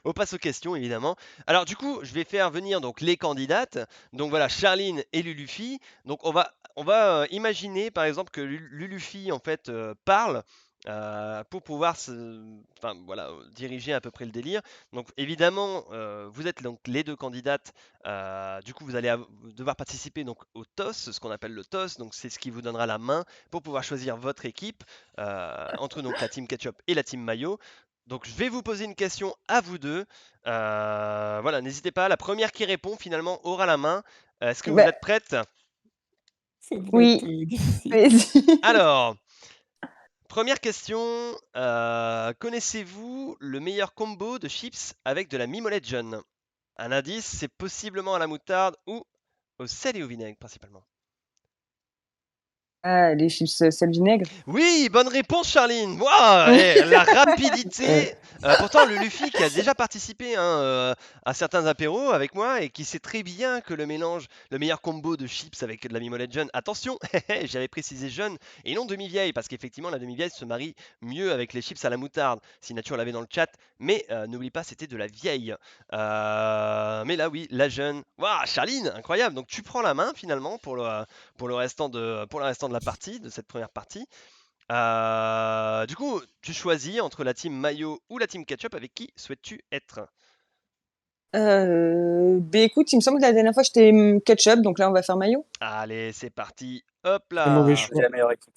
On passe aux questions, évidemment. Alors, du coup, je vais faire venir donc les candidates. Donc voilà, Charline et Lulufi. Donc on va imaginer, par exemple, que Lulufi en fait parle pour pouvoir enfin voilà, diriger à peu près le délire. Donc évidemment, vous êtes donc les deux candidates. Du coup, vous allez devoir participer donc au toss, ce qu'on appelle le toss. Donc c'est ce qui vous donnera la main pour pouvoir choisir votre équipe entre donc la team ketchup et la team mayo. Donc je vais vous poser une question à vous deux. Voilà, n'hésitez pas. La première qui répond finalement aura la main. Est-ce que vous Bah, êtes prête? Ça devrait être oui, difficile. vas-y. Alors, première question. Connaissez-vous le meilleur combo de chips avec de la mimolette jaune? Un indice, c'est possiblement à la moutarde ou au sel et au vinaigre principalement. Ah, les chips, sel vinaigre. Oui, bonne réponse, Charline. Waouh, la rapidité. Pourtant, le Luffy qui a déjà participé hein, à certains apéros avec moi et qui sait très bien que le mélange, le meilleur combo de chips avec de la mimolette jaune. Attention, j'avais précisé jaune et non demi-vieille parce qu'effectivement la demi-vieille se marie mieux avec les chips à la moutarde. Si Nature l'avait dans le chat, mais n'oublie pas, c'était de la vieille. Mais là, oui, la jeune. Waouh, Charline, incroyable. Donc tu prends la main finalement pour le restant de la partie, de cette première partie. Du coup, tu choisis entre la team mayo ou la team ketchup. Avec qui souhaites-tu être? Beh, écoute, il me semble que la dernière fois, j'étais, ketchup, donc là, on va faire mayo. Allez, c'est parti. Hop Très mauvais là. C'est choix. la meilleure équipe.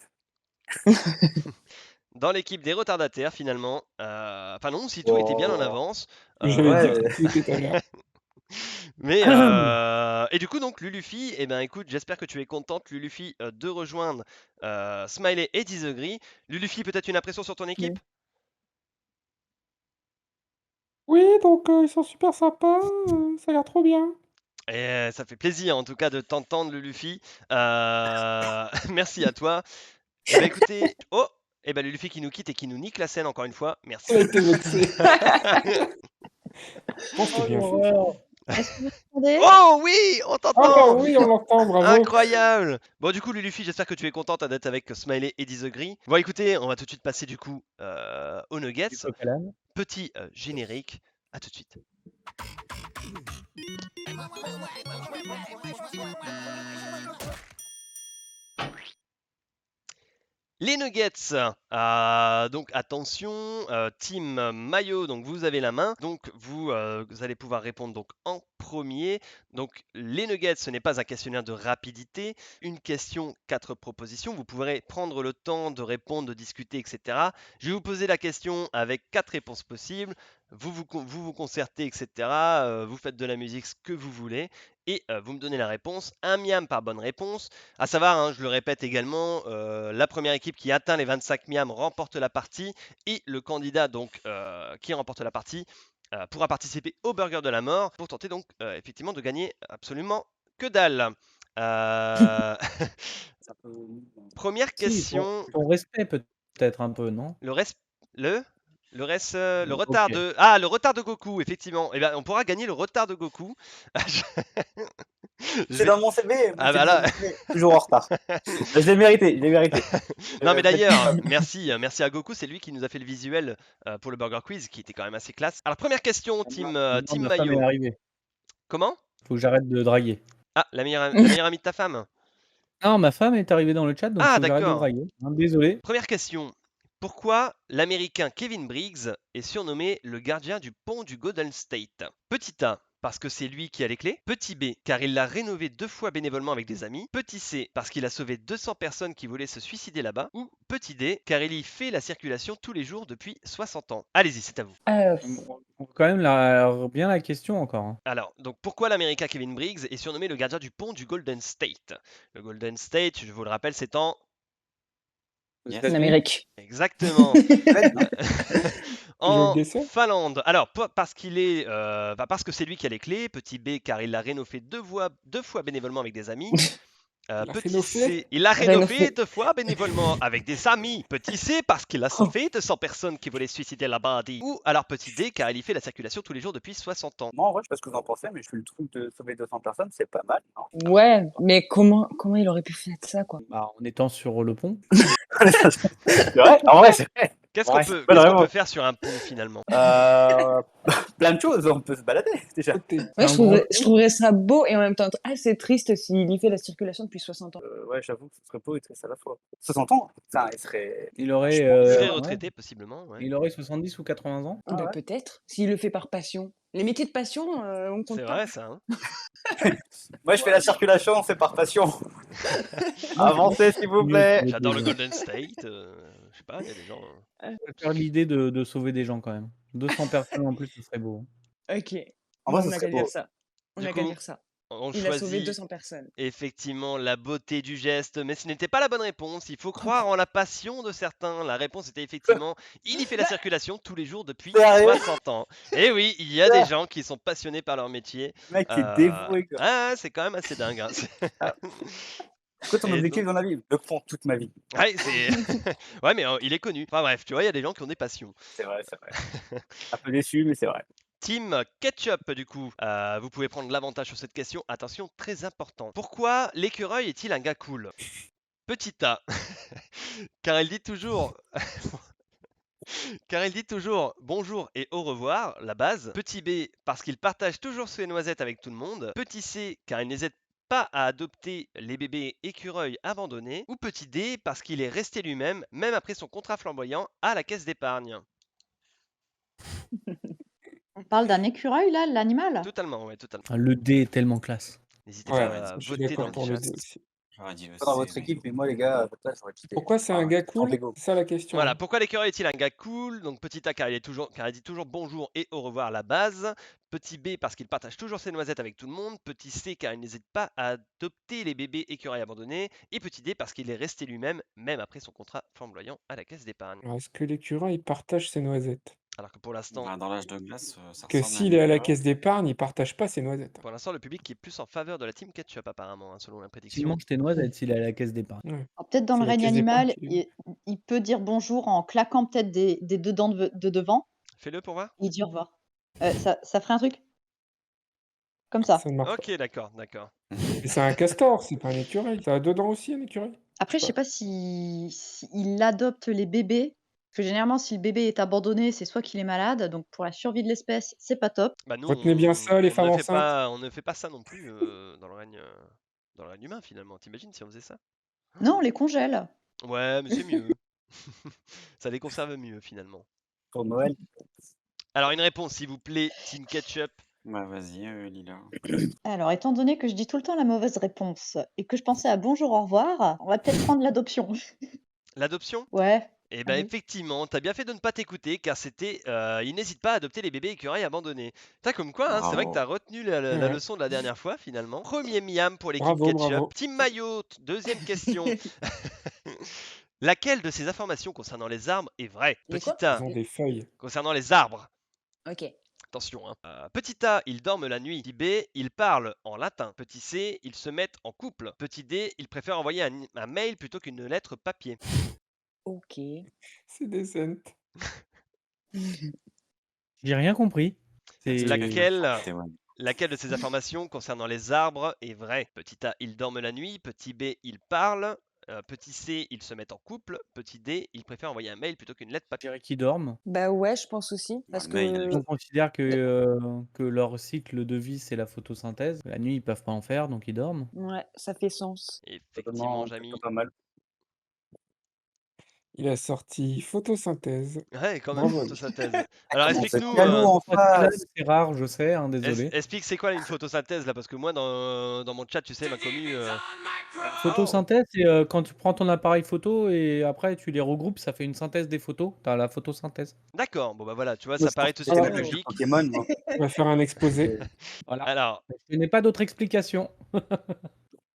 Dans l'équipe des retardataires, finalement. Enfin non, si tout était bien en Oh, avance. J'allais dire ouais. tout tout à l'heure. Mais et du coup donc Lulufi, eh ben écoute, j'espère que tu es contente Lulufi de rejoindre Smiley et Disagree. Lulufi, peut-être une impression sur ton équipe? OK. Oui, donc ils sont super sympas, ça a l'air trop bien. Et ça fait plaisir en tout cas de t'entendre Lulufi. Merci à toi. Eh ben écoutez, oh, eh ben le Luffy qui nous quitte et qui nous nique la scène encore une fois. Elle a Merci. été vexée. Bon, c'était Oh bien fait, ça. l'horreur. Est-ce que vous m'entendez? Oh oui, on Ah t'entend. oui, on l'entend, bravo. Incroyable. Bon du coup Lulufi, j'espère que tu es contente d'être avec Smiley et Disagree. Bon écoutez, on va tout de suite passer du coup aux Du Nuggets. coq à l'âne. Petit générique. À tout de suite. Les Nuggets, donc attention, team maillot, donc vous avez la main, donc vous allez pouvoir répondre donc en premier. Donc les Nuggets, ce n'est pas un questionnaire de rapidité, une question, quatre propositions. Vous pourrez prendre le temps de répondre, de discuter, etc. Je vais vous poser la question avec quatre réponses possibles. Vous concertez, etc. Vous faites de la musique, ce que vous voulez, et vous me donnez la réponse. Un miam par bonne réponse. À savoir, hein, je le répète également, la première équipe qui atteint les 25 miams remporte la partie et le candidat donc qui remporte la partie pourra participer au burger de la mort pour tenter donc effectivement de gagner absolument que dalle. Euh, C'est un peu nul. Première Si, question, ton respect peut-être un peu, non? le reste, le, le OK. retard le retard de Goku, effectivement. Eh ben, on pourra gagner le retard de Goku. Je C'est vais- dans mon CV, moi Ah j'ai bah bien là. noté, toujours en retard. Je l'ai mérité, je l'ai mérité. Non mais Faites plus d'ailleurs, mal. merci à Goku, c'est lui qui nous a fait le visuel pour le Burger Quiz, qui était quand même assez classe. Alors première question, Maintenant, Moi, team ma femme est Mayo. arrivée. Comment? Faut que j'arrête de draguer. Ah, la meilleure amie de ta femme? Non, ma femme est arrivée dans le chat, donc Ah faut que j'arrête de d'accord. draguer. Hein, désolé. Première question. Pourquoi l'Américain Kevin Briggs est surnommé le gardien du pont du Golden State? Petit A, parce que c'est lui qui a les clés. Petit B, car il l'a rénové 2 fois bénévolement avec des amis. Petit C, parce qu'il a sauvé 200 personnes qui voulaient se suicider là-bas. Ou petit D, car il y fait la circulation tous les jours depuis 60 ans. Allez-y, c'est à vous. On peut quand même bien la question encore, hein. Alors, donc pourquoi l'Américain Kevin Briggs est surnommé le gardien du pont du Golden State? Le Golden State, je vous le rappelle, c'est en... Aux yes. En États-Unis? Amérique. Exactement. Faites, hein. J'ai une En question? Finlande. Alors, parce qu'il est, parce que c'est lui qui a les clés. Petit B, car il l'a rénové 2 fois bénévolement avec des amis. La Petit phénophée? C, il l'a rénové Rénové. 2 fois bénévolement avec des amis. Petit C, parce qu'il a sauvé 200 personnes qui voulaient se suicider là-bas. Ou alors petit D, car il y fait la circulation tous les jours depuis 60 ans. Moi en vrai, je sais pas ce que vous en pensez, mais je fais le truc de sauver 200 personnes, c'est pas mal, non? Ouais, mais comment il aurait pu faire ça, quoi? Bah, en étant sur le pont. C'est vrai, en vrai, c'est vrai. Qu'est-ce Ouais, qu'on peut, bonne qu'est-ce qu'on réponse. peut faire sur un pont finalement? Plein de choses, on peut se balader déjà. Sauter. Ouais, Un gros je trouverais ça beau et en même temps assez triste s'il y fait la circulation depuis 60 ans. Ouais, j'avoue que ce serait beau et triste à la fois. 60 ans, putain, il serait. Il aurait, vachement Il serait vieux. retraité possiblement, ouais. il aurait 70 ou 80 ans. Ah Bah, ouais. peut-être, s'il le fait par passion. Les métiers de passion, on compte C'est pas. vrai ça, hein. Moi, je fais la circulation, c'est par passion. Avancez, s'il vous plaît. J'adore le Golden State, je sais pas, il y a des gens... Je préfère l'idée de sauver des gens quand même. 200 personnes en plus, ce serait beau. Ok. En Bon, vrai, ce on n'a serait qu'à dire beau. ça. On Du n'a qu'à coup, dire ça. on Il a sauvé choisit 200 personnes. effectivement la beauté du geste, mais ce n'était pas la bonne réponse. Il faut croire en la passion de certains. La réponse était effectivement, il y fait la circulation tous les jours depuis Sérieux 60 ans. Et oui, il y a des gens qui sont passionnés par leur métier. Le mec est dévoué, quoi. Ah, c'est quand même assez dingue, hein. C'est quoi ton Et objectif dans la vie? Le pont toute ma vie. Ouais, ouais, mais il est connu. Enfin bref, tu vois, il y a des gens qui ont des passions. C'est vrai, c'est vrai. Un peu déçu, mais c'est vrai. Team Ketchup, du coup, vous pouvez prendre l'avantage sur cette question. Attention, très important. Pourquoi l'écureuil est-il un gars cool? Petit A, car il dit toujours... car il dit toujours bonjour et au revoir, la base. Petit B, parce qu'il partage toujours ses noisettes avec tout le monde. Petit C, car il n'hésite pas à adopter les bébés écureuils abandonnés. Ou petit D, parce qu'il est resté lui-même, même après son contrat flamboyant à la caisse d'épargne. On parle d'un écureuil, là, l'animal? Totalement, ouais, totalement. Le D est tellement classe. N'hésitez Ouais, pas à je suis voter dans d'accord le pour le chat. D aussi. J'aurais dit Pas dans aussi, votre mais- équipe, mais moi, les gars, là, j'aurais quitté. Pourquoi c'est un gars cool? Lego. C'est ça la question. Voilà, pourquoi l'écureuil est-il un gars cool? Donc petit A car il dit toujours bonjour et au revoir à la base. Petit B parce qu'il partage toujours ses noisettes avec tout le monde. Petit C car il n'hésite pas à adopter les bébés écureuils abandonnés. Et petit D parce qu'il est resté lui-même, même après son contrat flamboyant à la caisse d'épargne. Alors, est-ce que l'écureuil il partage ses noisettes? Alors que pour l'instant, Bah, dans l'âge de glace, ça Que ressemble à s'il un est à la écureuil. caisse d'épargne, il partage pas ses noisettes. le public est plus en faveur de la team Ketchup apparemment, hein, selon la S'il prédiction. mange tes noisettes, s'il est à la caisse d'épargne. Ouais. Alors, peut-être dans C'est le la règne caisse d'épargne animal, qui est- il peut dire bonjour en claquant peut-être des deux dents de devant. Fais-le pour voir. Il dit au revoir. Ça ferait un truc comme ça. Ça ne marche pas. Ok, d'accord, d'accord. Mais c'est un castor, c'est pas un écureuil. Ça a deux dents aussi, un écureuil? Après, je sais pas s'il adopte les bébés. Parce que généralement, si le bébé est abandonné, c'est soit qu'il est malade. Donc, pour la survie de l'espèce, c'est pas top. Bah nous, Retenez bien ça, les femmes enceintes. on ne fait pas ça non plus dans le règne humain finalement. T'imagines si on faisait ça? Non, on les congèle. Ouais, mais c'est mieux. Ça les conserve mieux finalement. Pour Noël. Alors une réponse s'il vous plaît, Team Ketchup. Bah, vas-y, Lila. Alors, étant donné que je dis tout le temps la mauvaise réponse et que je pensais à bonjour, au revoir, on va peut-être prendre l'adoption. L'adoption? Ouais. Eh ben Allez. effectivement, t'as bien fait de ne pas t'écouter car c'était il n'hésite pas à adopter les bébés écureuils abandonnés. T'as comme quoi, hein, c'est vrai que Bravo. t'as retenu la Ouais. leçon de la dernière fois finalement. Premier miam pour l'équipe Bravo, Ketchup. bravo. Team Maillot, deuxième question. Laquelle de ces informations concernant les arbres est vraie? Les quoi? Petit A, Ils ont des feuilles. concernant les arbres. Ok. Attention, hein. Petit A, ils dorment la nuit. Petit B, ils parlent en latin. Petit C, ils se mettent en couple. Petit D, ils préfèrent envoyer un mail plutôt qu'une lettre papier. Ok. C'est décent. J'ai rien compris. C'est Laquelle de ces informations concernant les arbres est vraie? Petit A, ils dorment la nuit. Petit B, ils parlent. Petit C, ils se mettent en couple. Petit D, ils préfèrent envoyer un mail plutôt qu'une lettre Je papier. dirais qu'ils dorment. Bah ouais, je pense aussi. Parce mail, que. On considère que leur cycle de vie, c'est la photosynthèse. La nuit, ils peuvent pas en faire, donc ils dorment. Ouais, ça fait sens. Effectivement, Totalement, Jamy. pas mal. Il a sorti photosynthèse. Ouais, quand même, Bravo. photosynthèse. Alors Comment explique-nous. c'est piano en face. C'est rare, je sais, hein, désolé. Explique c'est quoi une photosynthèse là, parce que moi dans mon chat, tu sais, ma commu. Photosynthèse, c'est quand tu prends ton appareil photo et après tu les regroupes, ça fait une synthèse des photos. T'as la photosynthèse. D'accord, bon bah voilà, tu vois, Moi, ça je paraît pense tout que à c'est fait la logique. Pokémon, moi. On va faire un exposé. Voilà. Alors, Je n'ai pas d'autre explication.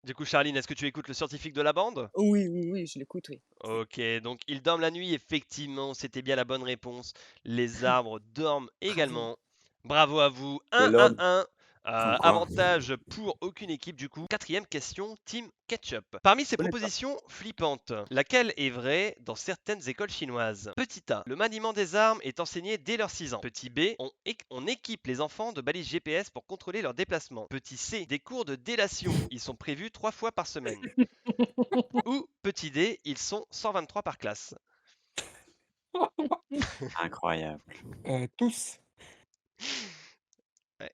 du coup, Charline, est-ce que tu écoutes le scientifique de la bande? Oui, oui, oui, je l'écoute, oui. Ok, donc ils dorment la nuit, effectivement, c'était bien la bonne réponse. Les arbres dorment également. Bravo à vous. Quel 1 homme. à 1. Quoi Avantage pour aucune équipe du coup. Quatrième question, Team Ketchup. Parmi ces Connais pas. propositions flippantes, laquelle est vraie dans certaines écoles chinoises? Petit A, le maniement des armes est enseigné dès leurs 6 ans. Petit B, on équipe les enfants de balises GPS pour contrôler leurs déplacements. Petit C, des cours de délation, ils sont prévus 3 fois par semaine. Ou petit D, ils sont 123 par classe. Incroyable. Tous. Ouais,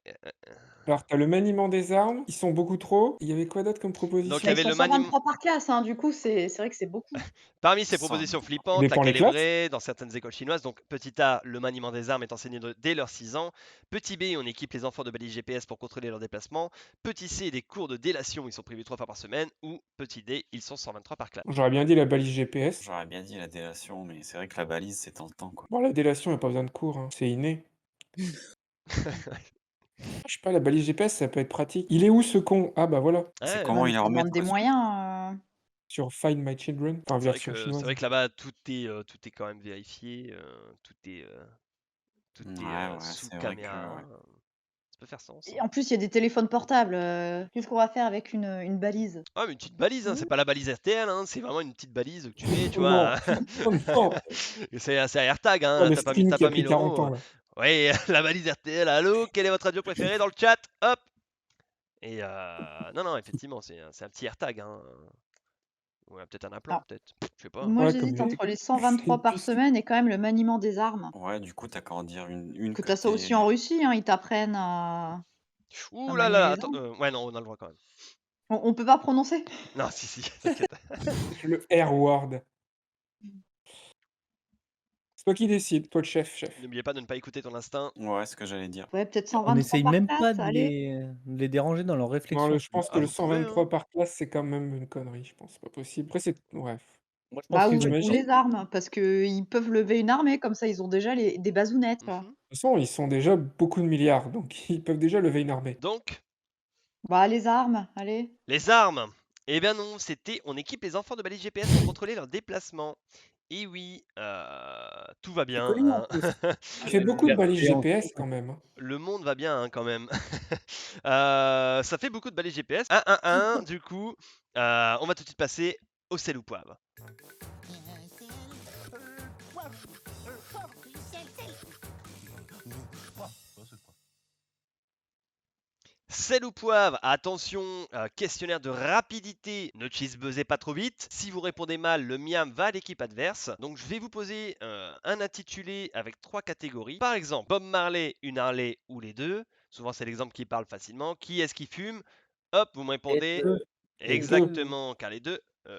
Alors, tu as le maniement des armes, ils sont beaucoup trop. Il y avait quoi d'autre comme Donc, il y proposition? Bah, ils avait sont le maniement. 123 par classe, hein, du coup, c'est vrai que c'est beaucoup. Parmi ces 100. propositions Ça flippantes, dépend les laquelle est classes. vraie dans certaines écoles chinoises? Donc, petit A, le maniement des armes est enseigné dès leurs 6 ans. Petit B, on équipe les enfants de balises GPS pour contrôler leurs déplacements. Petit C, des cours de délation, ils sont prévus 3 fois par semaine. Ou petit D, ils sont 123 par classe. J'aurais bien dit la balise GPS. J'aurais bien dit la délation, mais c'est vrai que la balise, c'est tentant, quoi. Bon, la délation, il n'y a pas besoin de cours, hein, c'est inné. Je sais pas, la balise GPS, ça peut être pratique. Il est où ce con? Ah bah voilà, C'est Ouais, comment Ça il en demande remet des moyens. sur Find My Children, enfin version c'est chinoise. vrai que là-bas, tout est quand même vérifié. Tout est Ouais, sous c'est vrai que caméra. ouais. Ça peut faire sens. Et en plus, il y a des téléphones portables. Qu'est-ce qu'on va faire avec une balise? Ah, mais une petite balise, hein, c'est Mmh. pas la balise RTL, hein, c'est vraiment une petite balise que tu mets, tu Oh non, vois. oh non, C'est AirTag, oh, hein, le t'as pas stream qui a 1000 pris 40 euros. ans là. Ouais, la balise RTL, allô, quelle est votre radio préférée dans le chat? Hop! Et non, effectivement, c'est un petit AirTag, hein. Ou peut-être un implant, Alors, peut-être. Je sais pas. moi, Ouais, j'hésite comme entre les c'est 123 une par puce. semaine et quand même le maniement des armes. Ouais, du coup, t'as qu'à en dire une Que que tu as ça aussi en Russie, hein, ils t'apprennent à Ouh là manier là, les attends. armes. Ouais, non, on a le droit quand même. On peut pas prononcer? Non, si, t'inquiète. Le R-word. C'est toi qui décides, toi le chef. N'oubliez pas de ne pas écouter ton instinct. Ouais, c'est ce que j'allais dire. Ouais, peut-être On 123 n'essaye par même pas classe, allez. de les déranger dans leur Non, réflexion. je pense que Ah, le vous pouvez, 123 hein. par classe, c'est quand même une connerie, je pense. C'est pas possible. Après, c'est. Bref. Moi, je pense Bah, qu'ils ou ont ou J'imagine. les armes, parce qu'ils peuvent lever une armée, comme ça ils ont déjà des bazounettes, quoi. Mhm. De toute façon, ils sont déjà beaucoup de milliards, donc ils peuvent déjà lever une armée. Donc, Bah, les armes, allez. les armes. Eh bien non, c'était on équipe les enfants de balises GPS pour contrôler leurs déplacements. Et oui, tout va C'est bien, connu en hein. plus. Il fait beaucoup de balises géant. GPS quand même, hein. Le monde va bien, hein, quand même. Ça fait beaucoup de balises GPS. 1-1-1, du coup, on va tout de suite passer au sel ou poivre. Sel ou poivre, attention, questionnaire de rapidité, ne cheesebuzzez pas trop vite. Si vous répondez mal, le miam va à l'équipe adverse. Donc je vais vous poser un intitulé avec 3 catégories. Par exemple, Bob Marley, une Harley ou les deux. Souvent c'est l'exemple qui parle facilement. Qui est-ce qui fume? Hop, vous me répondez Les deux. exactement, car les deux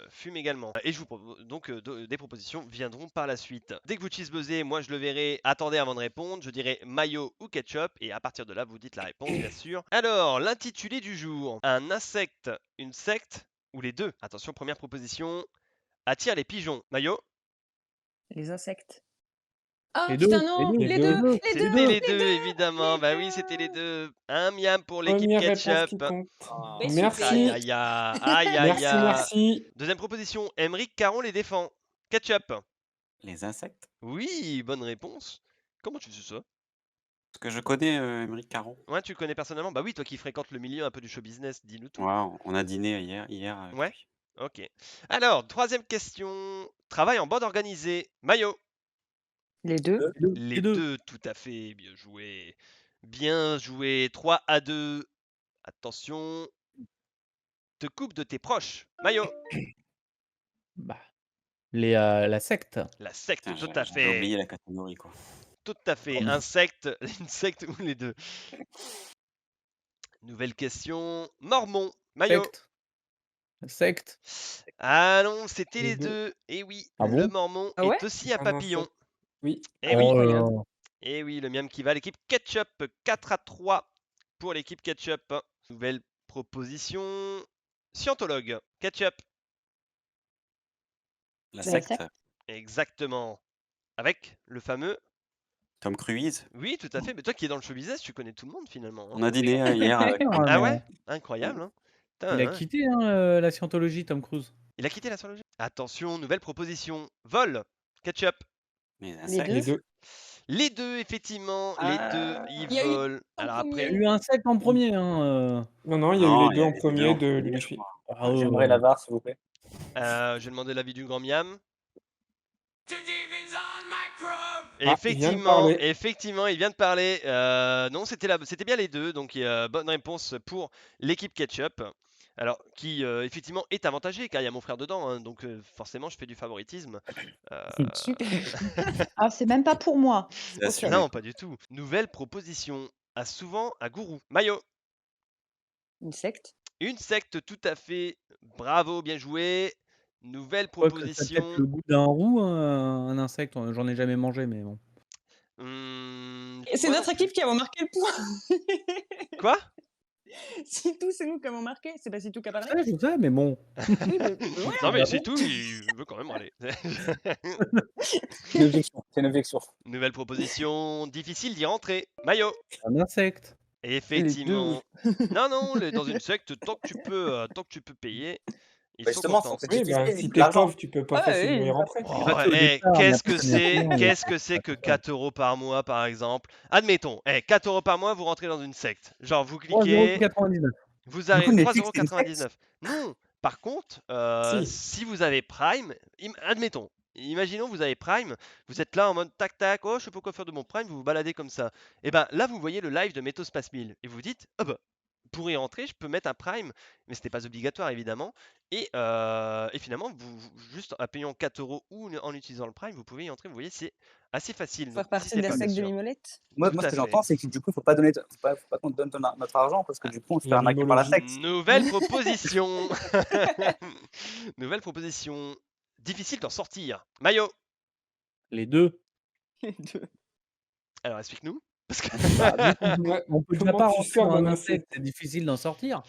fument également. Et je vous propose donc des propositions viendront par la suite. Dès que vous cheesebuzzez, moi je le verrai. Attendez avant de répondre. Je dirai mayo ou ketchup. Et à partir de là, vous dites la réponse, bien sûr. Alors, l'intitulé du jour. Un insecte, une secte ou les deux? Attention, première proposition. Attire les pigeons. Mayo? Les insectes. Ah Les deux, putain, non, les les deux. deux, les C'était deux, les les deux, deux, évidemment. les Bah oui, c'était les deux. deux. Un miam pour l'équipe Première réponse qui ketchup. compte. Mais Aïe, Merci. super. aïe, aïe, aïe, aïe, Merci, aïe. merci. Deuxième proposition. Émeric Caron les défend. Ketchup. Les insectes? Oui, bonne réponse. Comment tu sais ça? Parce que je connais Émeric Caron. Ouais, tu le connais personnellement? Bah oui, toi qui fréquentes le milieu un peu du show business, dis-nous tout. Ouais, on a dîné hier avec Ouais. lui. Ok. Alors, troisième question. Travail en bande organisée. Mayo. Les deux. Les Les deux. deux, tout à fait. Bien joué. Bien joué. 3-2. Attention. Te coupe de tes proches. Mayo. Bah, la secte. La secte, Putain, tout à j'avais fait. oublié la catégorie, quoi. Tout à fait. Un secte, une secte ou les deux. Nouvelle question. Mormon. Mayo. Secte. Ah non, c'était Les les deux. deux. Et oui, Ah le bon? mormon Ah ouais? est aussi un Un papillon. insecte. Oui. Et oui, Oh là Incroyable. là. et oui, le miam qui va à l'équipe Ketchup. 4-3 pour l'équipe Ketchup. Nouvelle proposition. Scientologue. Ketchup. La La secte? secte. Exactement. Avec le fameux. Tom Cruise? Oui, tout à fait. Mais toi qui es dans le show business, tu connais tout le monde finalement, hein. On a dîné hier avec Tom Ah mais ouais? Incroyable, hein. Putain, il a ouais. quitté la scientologie, Tom Cruise. Il a quitté la scientologie. Attention, nouvelle proposition. Vol. Ketchup. Les Les insectes? Les deux. deux. Les deux, effectivement. Les deux, ils Il y a eu volent. en Alors Il y a après. eu un secte en premier. Non, non, il y a eu Non, les il deux y a en les deux premier en de premier, je l'UNIFI. crois. Ah ouais, J'aimerais ouais. la barre, s'il vous plaît. Je vais demander l'avis du grand miam. Ah, il vient de parler. Effectivement, il vient de parler. Non, c'était bien les deux. Donc, bonne réponse pour l'équipe Ketchup. Alors, qui effectivement est avantagé, car il y a mon frère dedans, hein, donc forcément, je fais du favoritisme. Super. Ah, c'est même pas pour moi. C'est Ok. assumé. Non, pas du tout. Nouvelle proposition. A souvent un gourou. Mayo. Une secte. Une secte, tout à fait. Bravo, bien joué. Nouvelle Je crois que ça a peut-être proposition. le goût d'un roux, un insecte. J'en ai jamais mangé, mais bon. Et c'est moi notre non plus. équipe qui avons marqué le point. Quoi? Sitou, c'est nous qui avons marqué. C'est pas Sitou qui a parlé. Je sais, mais bon. Oui, ouais, Non, mais bah c'est bon. tout, il veut quand même râler. C'est une objection. C'est une objection. Nouvelle proposition. Difficile d'y rentrer. Mayo. Un insecte. Effectivement. Non, non, dans une secte, tant que tu peux payer, ils Bah, sont justement, contents. c'est Oui, difficile, bah, il si faut de t'es l'argent. pauvre, tu peux pas Ah, facilement oui. y rentrer. Oh, Ouais, au départ, qu'est-ce la que c'est première qu'est-ce que 4 € par mois, par exemple? Admettons, 4 € par mois, vous rentrez dans une secte. Genre, vous cliquez, 3,99 €. vous Du arrivez coup, Netflix, c'est une 3,99 €. Non, par contre, Si. si vous avez Prime, admettons, imaginons vous avez Prime, vous êtes là en mode tac tac, oh je sais pas quoi faire de mon Prime, vous vous baladez comme ça. Et ben là, vous voyez le live de Métospace 1000 et vous vous dites, ah bah, pour y rentrer, je peux mettre un Prime, mais ce n'est pas obligatoire évidemment. Et finalement, juste en payant 4 € ou en utilisant le Prime, vous pouvez y entrer. Vous voyez, c'est assez facile. Donc Faire partie n'hésitez de la pas, bien secte de sûr. Mimolette. Moi, Tout ce à que fait. j'entends, c'est que du coup, faut pas qu'on donne notre argent parce que du coup, on se fait La arnaquer par la mimologie. secte. Nouvelle proposition. Nouvelle proposition. Difficile d'en sortir. Mayo. Les deux. Les deux. Alors explique-nous. Parce que Bah, vu qu'on peut, Ouais, on peut déjà comment pas tu rentrer sors dans un d'un insecte, insecte? c'est difficile d'en sortir.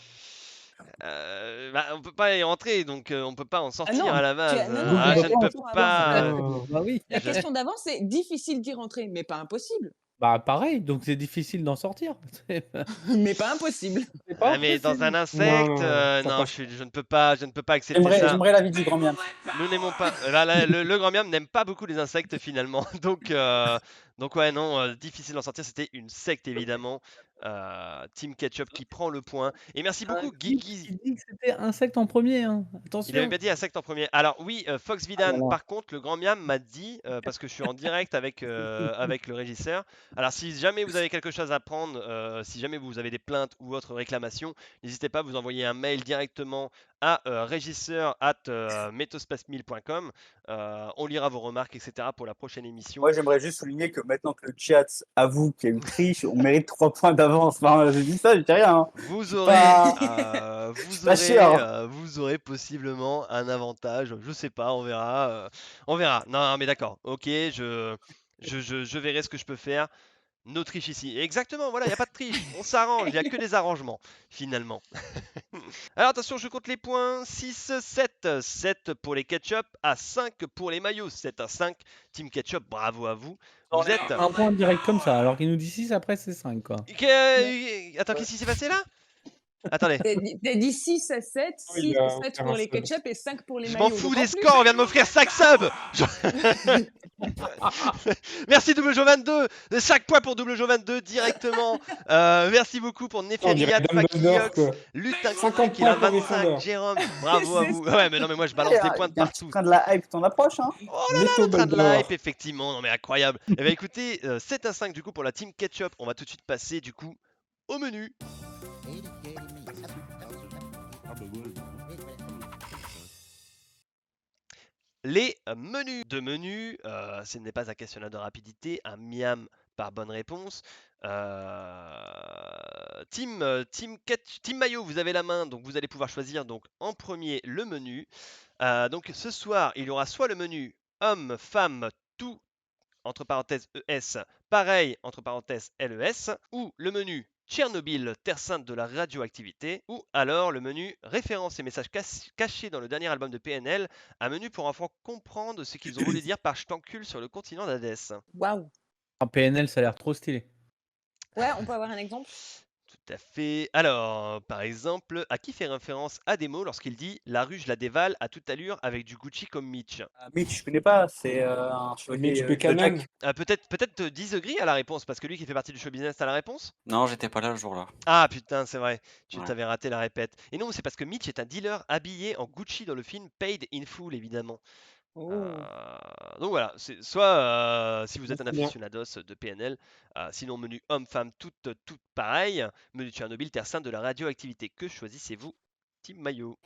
on peut pas y rentrer, donc on peut pas en Ah sortir non, à la tu base. as... non, Donc, non, on Ah, va je ne pas en peux sortir. pas. Oh. Bah oui. La Je- question d'avant, c'est difficile d'y rentrer, mais pas impossible. Bah pareil, donc c'est difficile d'en sortir. C'est Mais pas impossible. pas Ah, mais dans un impossible. insecte, Non, ça non, passe. je ne peux pas accepter ça. J'aimerais l'avis du grand miam. Nous n'aimons pas. Là, le grand miam n'aime pas beaucoup les insectes finalement. Donc ouais, non, difficile d'en sortir. C'était une secte évidemment. Team Ketchup qui prend le point. Et merci beaucoup, Qui Guigui. dit que c'était insecte en premier, hein. Il avait Attention. bien dit insecte en premier. Alors oui, Fox Ah Vidan, là là. par contre, le grand miam m'a dit, parce que je suis en direct avec le régisseur. Alors si jamais vous avez quelque chose à prendre, si jamais vous avez des plaintes ou autres réclamations, n'hésitez pas à vous envoyer un mail directement à regisseur@metospace1000.com. On lira vos remarques, etc. pour la prochaine émission. Moi, j'aimerais juste souligner que maintenant que le chat avoue qu'il y a eu triche, on mérite 3 points d'avance. Enfin, je dis ça, je dis rien. Hein. Vous pas- sûr. vous aurez possiblement un avantage. Je sais pas, on verra. On verra. Non, mais d'accord. Ok, je verrai ce que je peux faire. No triche ici. Exactement, voilà, il n'y a pas de triche. On s'arrange, il n'y a que des arrangements, finalement. Alors attention, je compte les points. 6, 7. 7 pour les ketchup, à 5 pour les maillots. 7 à 5. Team Ketchup, bravo à vous. Vous êtes... Un point direct comme ça, alors qu'il nous dit 6, après c'est 5 quoi. Attends, qu'est-ce qui s'est passé là? Attendez. T'as dit 6 à 7, Oui, 6 il a à 7 aucun pour les sub. ketchup et 5 pour les Je maillots. m'en fous Donc, des en plus, scores, on vient de m'offrir 5 subs. Merci WJO22, 5 points pour WJO22 directement. Merci beaucoup pour On dirait Neferiat, Dumbledore, Fakiox, quoi. Lutin 50 qui a points pour 25, Gryffondor. Jérôme, bravo à vous. Ouais, mais non, mais moi je balance des points de Il y a un petit partout. train de la hype, t'en approches, hein. Oh là là, le train de Dumbledore. hype, effectivement, non mais incroyable. Eh bien écoutez, 7 à 5 du coup pour la team Ketchup. On va tout de suite passer du coup au menu. Les menus. De menus, ce n'est pas un questionnaire de rapidité, un miam par bonne réponse. Team Maillot, vous avez la main, donc vous allez pouvoir choisir donc en premier le menu. Donc ce soir, il y aura soit le menu homme, femme, tout, entre parenthèses ES, pareil, entre parenthèses LES, ou le menu Tchernobyl, terre sainte de la radioactivité, ou alors le menu références et messages cachés dans le dernier album de PNL, un menu pour enfants comprendre ce qu'ils ont voulu dire par Stancul sur le continent d'Hadès. Waouh. En PNL, ça a l'air trop stylé. Ouais, on peut avoir un exemple? Tout à fait. Alors, par exemple, à qui fait référence Ademo lorsqu'il dit « La rue, je la dévale à toute allure avec du Gucci comme Mitch ». Mitch, je connais pas, c'est un chevalier Mitch de Buchanan. Jack. Peut-être 10 Gris à la réponse, parce que lui qui fait partie du show business a la réponse. Non, j'étais pas là le jour-là. Ah putain, c'est vrai, tu Ouais. t'avais raté la répète. Et non, c'est parce que Mitch est un dealer habillé en Gucci dans le film Paid in Full, évidemment. Oh. Donc voilà, soit si vous êtes un Très bien. aficionados de PNL, sinon menu homme-femme, tout pareil, menu Tchernobyl, terre sainte de la radioactivité. Que choisissez-vous? Team Mayo.